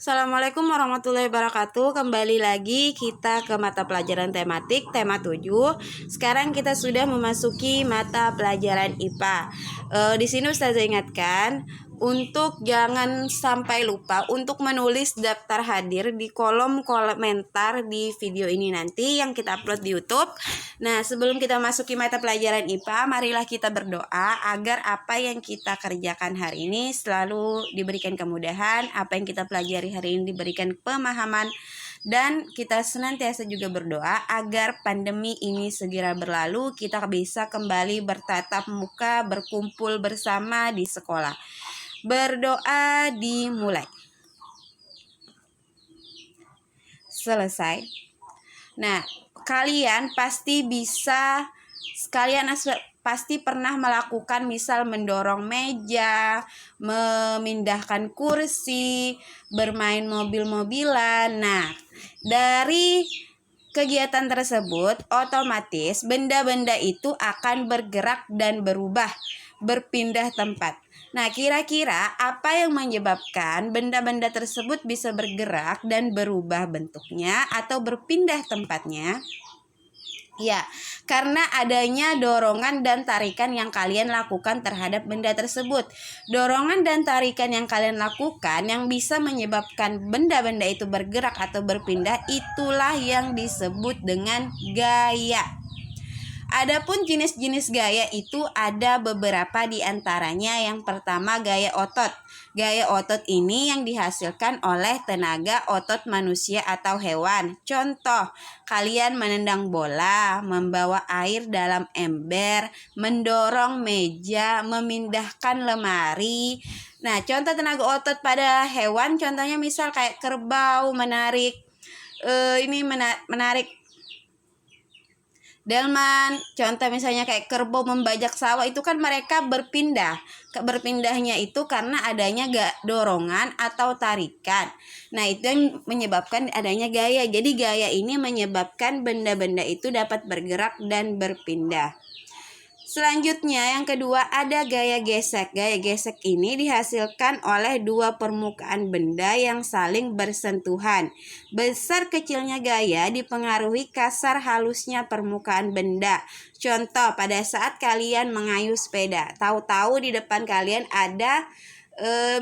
Assalamualaikum warahmatullahi wabarakatuh. Kembali lagi kita ke mata pelajaran tematik tema 7. Sekarang kita sudah memasuki mata pelajaran IPA. Di sini Ustazah ingatkan untuk jangan sampai lupa untuk menulis daftar hadir di kolom komentar di video ini nanti yang kita upload di YouTube. Nah, sebelum kita masuki mata pelajaran IPA, marilah kita berdoa agar apa yang kita kerjakan hari ini selalu diberikan kemudahan, apa yang kita pelajari hari ini diberikan pemahaman, dan kita senantiasa juga berdoa agar pandemi ini segera berlalu, kita bisa kembali bertatap muka, berkumpul bersama di sekolah. Berdoa dimulai. Selesai. Nah, kalian pasti pasti pernah melakukan misal mendorong meja, memindahkan kursi, bermain mobil-mobilan. Nah, dari kegiatan tersebut otomatis benda-benda itu akan bergerak dan berubah, berpindah tempat. Nah, kira-kira apa yang menyebabkan benda-benda tersebut bisa bergerak dan berubah bentuknya atau berpindah tempatnya? Ya, karena adanya dorongan dan tarikan yang kalian lakukan terhadap benda tersebut. Dorongan dan tarikan yang kalian lakukan yang bisa menyebabkan benda-benda itu bergerak atau berpindah, itulah yang disebut dengan gaya. Adapun jenis-jenis gaya itu ada beberapa di antaranya. Yang pertama, gaya otot. Gaya otot ini yang dihasilkan oleh tenaga otot manusia atau hewan. Contoh, kalian menendang bola, membawa air dalam ember, mendorong meja, memindahkan lemari. Nah, contoh tenaga otot pada hewan contohnya misal kayak kerbau menarik menarik delman, contoh misalnya kayak kerbau membajak sawah, itu kan mereka berpindah. Berpindahnya itu karena adanya dorongan atau tarikan. Nah, itu yang menyebabkan adanya gaya. Jadi gaya ini menyebabkan benda-benda itu dapat bergerak dan berpindah. Selanjutnya yang kedua ada gaya gesek. Gaya gesek ini dihasilkan oleh dua permukaan benda yang saling bersentuhan. Besar kecilnya gaya dipengaruhi kasar halusnya permukaan benda. Contoh, pada saat kalian mengayuh sepeda, tahu-tahu di depan kalian ada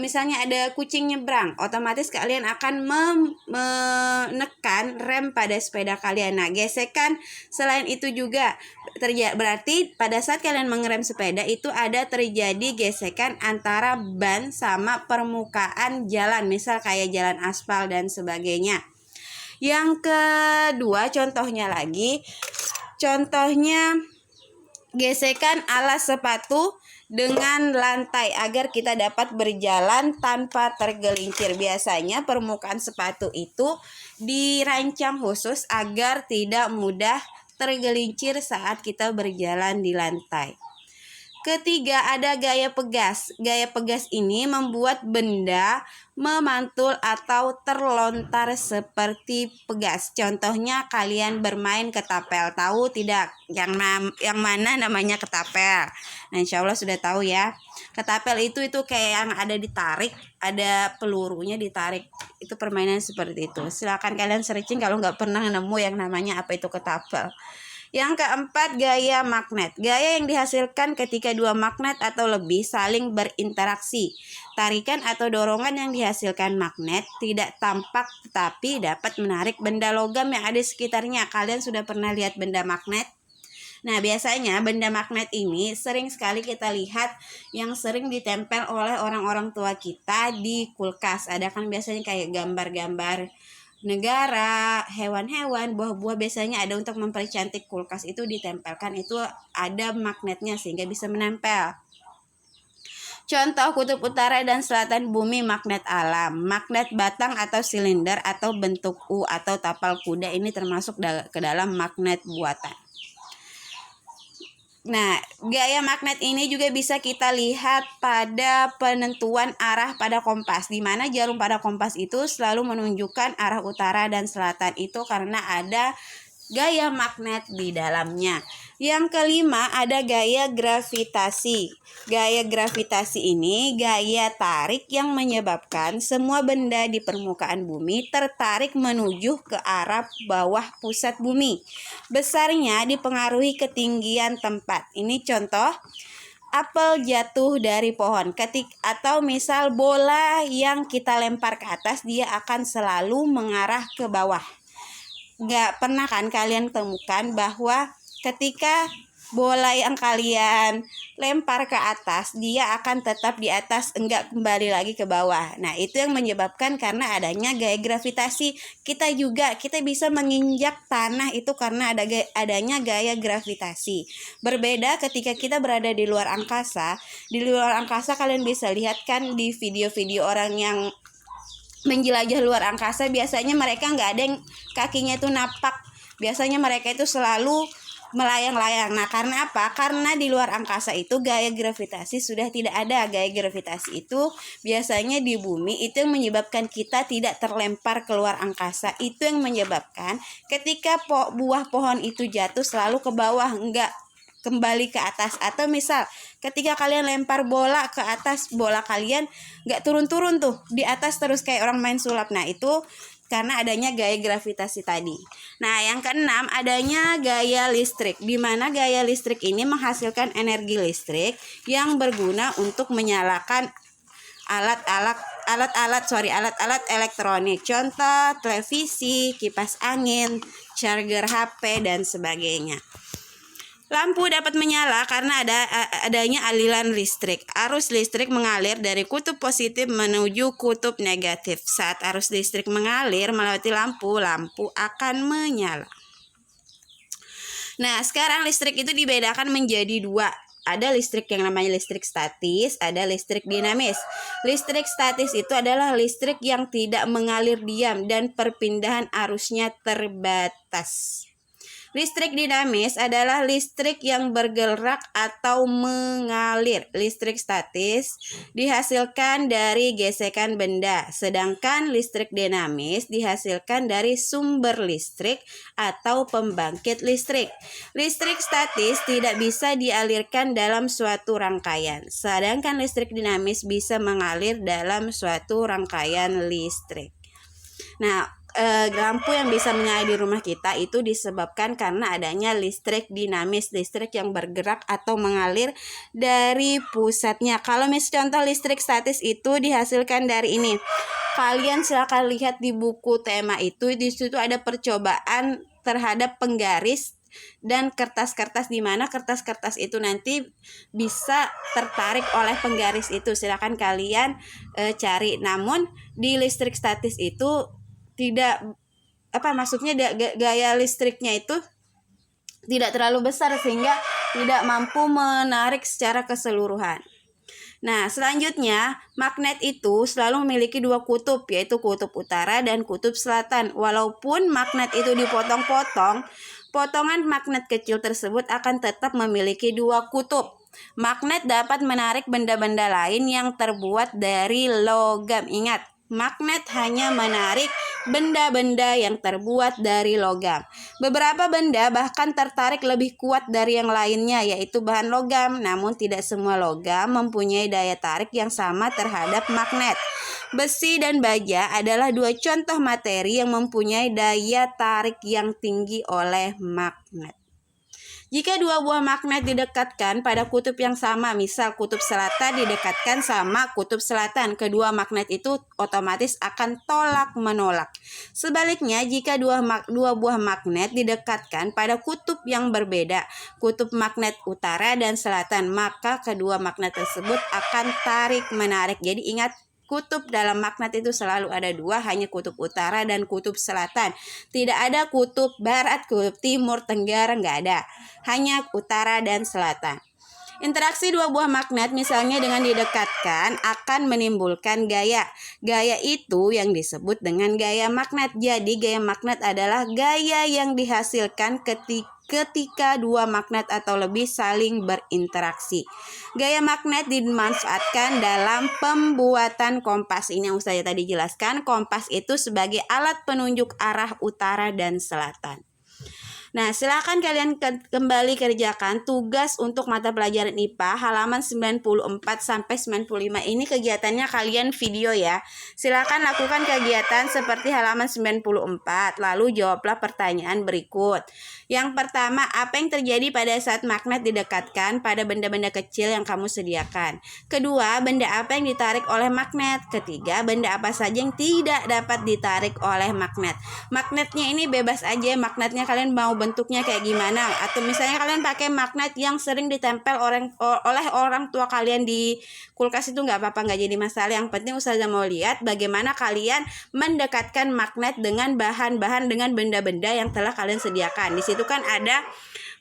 misalnya ada kucing nyebrang, otomatis kalian akan menekan rem pada sepeda kalian. Nah, gesekan selain itu juga berarti pada saat kalian mengerem sepeda itu ada terjadi gesekan antara ban sama permukaan jalan, misal kayak jalan aspal dan sebagainya. Yang kedua contohnya gesekan alas sepatu dengan lantai agar kita dapat berjalan tanpa tergelincir. Biasanya permukaan sepatu itu dirancang khusus agar tidak mudah tergelincir saat kita berjalan di lantai. Ketiga ada gaya pegas. Gaya pegas ini membuat benda memantul atau terlontar seperti pegas. Contohnya kalian bermain ketapel. Tahu tidak yang mana namanya ketapel? Nah, insya Allah sudah tahu ya. Ketapel itu kayak yang ada ditarik, ada pelurunya ditarik. Itu permainan seperti itu. Silakan kalian searching kalau nggak pernah nemu yang namanya apa itu ketapel. Yang keempat, gaya magnet. Gaya yang dihasilkan ketika dua magnet atau lebih saling berinteraksi. Tarikan atau dorongan yang dihasilkan magnet tidak tampak tetapi dapat menarik benda logam yang ada di sekitarnya. Kalian sudah pernah lihat benda magnet? Nah, biasanya benda magnet ini sering sekali kita lihat yang sering ditempel oleh orang-orang tua kita di kulkas. Ada kan biasanya kayak gambar-gambar negara, hewan-hewan, buah-buah, biasanya ada untuk mempercantik kulkas itu ditempelkan, itu ada magnetnya sehingga bisa menempel. Contoh kutub utara dan selatan bumi, magnet alam. Magnet batang atau silinder atau bentuk U atau tapal kuda ini termasuk ke dalam magnet buatan. Nah, gaya magnet ini juga bisa kita lihat pada penentuan arah pada kompas, di mana jarum pada kompas itu selalu menunjukkan arah utara dan selatan. Itu karena ada gaya magnet di dalamnya. Yang kelima ada gaya gravitasi. Gaya gravitasi ini gaya tarik yang menyebabkan semua benda di permukaan bumi tertarik menuju ke arah bawah pusat bumi. Besarnya dipengaruhi ketinggian tempat. Ini contoh apel jatuh dari pohon atau misal bola yang kita lempar ke atas, dia akan selalu mengarah ke bawah. Gak pernah kan kalian temukan bahwa ketika bola yang kalian lempar ke atas, dia akan tetap di atas, enggak kembali lagi ke bawah. Nah, itu yang menyebabkan karena adanya gaya gravitasi. Kita bisa menginjak tanah itu karena adanya gaya gravitasi. Berbeda ketika kita berada di luar angkasa. Di luar angkasa kalian bisa lihat kan di video-video orang yang menjelajah luar angkasa, biasanya mereka nggak ada yang kakinya itu napak. Biasanya mereka itu selalu melayang-layang. Nah, karena apa? Karena di luar angkasa itu gaya gravitasi sudah tidak ada. Gaya gravitasi itu biasanya di bumi, itu yang menyebabkan kita tidak terlempar keluar angkasa. Itu yang menyebabkan ketika buah pohon itu jatuh selalu ke bawah, enggak kembali ke atas. Atau misal ketika kalian lempar bola ke atas, bola kalian enggak turun-turun tuh di atas terus kayak orang main sulap. Nah, itu karena adanya gaya gravitasi tadi. Nah, yang keenam adanya gaya listrik, di mana gaya listrik ini menghasilkan energi listrik yang berguna untuk menyalakan alat-alat elektronik. Contoh televisi, kipas angin, charger HP dan sebagainya. Lampu dapat menyala karena adanya aliran listrik. Arus listrik mengalir dari kutub positif menuju kutub negatif. Saat arus listrik mengalir melewati lampu, lampu akan menyala. Nah, sekarang listrik itu dibedakan menjadi dua. Ada listrik yang namanya listrik statis, ada listrik dinamis. Listrik statis itu adalah listrik yang tidak mengalir diam dan perpindahan arusnya terbatas. Listrik dinamis adalah listrik yang bergerak atau mengalir. Listrik statis dihasilkan dari gesekan benda, sedangkan listrik dinamis dihasilkan dari sumber listrik atau pembangkit listrik. Listrik statis tidak bisa dialirkan dalam suatu rangkaian, sedangkan listrik dinamis bisa mengalir dalam suatu rangkaian listrik. Nah, lampu yang bisa menyala di rumah kita itu disebabkan karena adanya listrik dinamis, listrik yang bergerak atau mengalir dari pusatnya. Kalau contoh listrik statis itu dihasilkan dari ini. Kalian silakan lihat di buku tema itu, di situ ada percobaan terhadap penggaris dan kertas-kertas, di mana kertas-kertas itu nanti bisa tertarik oleh penggaris itu. Silakan kalian cari. Namun di listrik statis itu tidak gaya listriknya itu tidak terlalu besar sehingga tidak mampu menarik secara keseluruhan. Nah, selanjutnya magnet itu selalu memiliki dua kutub, yaitu kutub utara dan kutub selatan. Walaupun magnet itu dipotong-potong, potongan magnet kecil tersebut akan tetap memiliki dua kutub. Magnet dapat menarik benda-benda lain yang terbuat dari logam. Ingat, magnet hanya menarik benda-benda yang terbuat dari logam. Beberapa benda bahkan tertarik lebih kuat dari yang lainnya, yaitu bahan logam. Namun tidak semua logam mempunyai daya tarik yang sama terhadap magnet. Besi dan baja adalah dua contoh materi yang mempunyai daya tarik yang tinggi oleh magnet. Jika dua buah magnet didekatkan pada kutub yang sama, misal kutub selatan didekatkan sama kutub selatan, kedua magnet itu otomatis akan tolak-menolak. Sebaliknya, jika dua buah magnet didekatkan pada kutub yang berbeda, kutub magnet utara dan selatan, maka kedua magnet tersebut akan tarik-menarik. Jadi ingat, kutub dalam magnet itu selalu ada dua, hanya kutub utara dan kutub selatan. Tidak ada kutub barat, kutub timur, tenggara, nggak ada. Hanya utara dan selatan. Interaksi dua buah magnet misalnya dengan didekatkan akan menimbulkan gaya. Gaya itu yang disebut dengan gaya magnet. Jadi gaya magnet adalah gaya yang dihasilkan ketika dua magnet atau lebih saling berinteraksi. Gaya magnet dimanfaatkan dalam pembuatan kompas. Ini yang saya tadi jelaskan. Kompas itu sebagai alat penunjuk arah utara dan selatan. Nah, silakan kalian kembali kerjakan tugas untuk mata pelajaran IPA halaman 94 sampai 95. Ini kegiatannya kalian video ya. Silakan lakukan kegiatan seperti halaman 94. Lalu jawablah pertanyaan berikut. Yang pertama, apa yang terjadi pada saat magnet didekatkan pada benda-benda kecil yang kamu sediakan? Kedua, benda apa yang ditarik oleh magnet? Ketiga, benda apa saja yang tidak dapat ditarik oleh magnet? Magnetnya ini bebas aja, magnetnya kalian mau bentuknya kayak gimana? Atau misalnya kalian pakai magnet yang sering ditempel oleh orang tua kalian di kulkas itu nggak apa-apa, nggak jadi masalah. Yang penting Ustazah mau lihat bagaimana kalian mendekatkan magnet dengan bahan-bahan, dengan benda-benda yang telah kalian sediakan. Di situ kan ada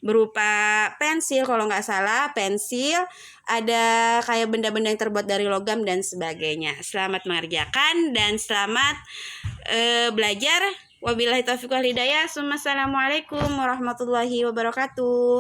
berupa pensil, kalau nggak salah pensil, ada kayak benda-benda yang terbuat dari logam dan sebagainya. Selamat mengerjakan dan selamat belajar. Wabillahi taufiq wal hidayah. Assalamualaikum warahmatullahi wabarakatuh.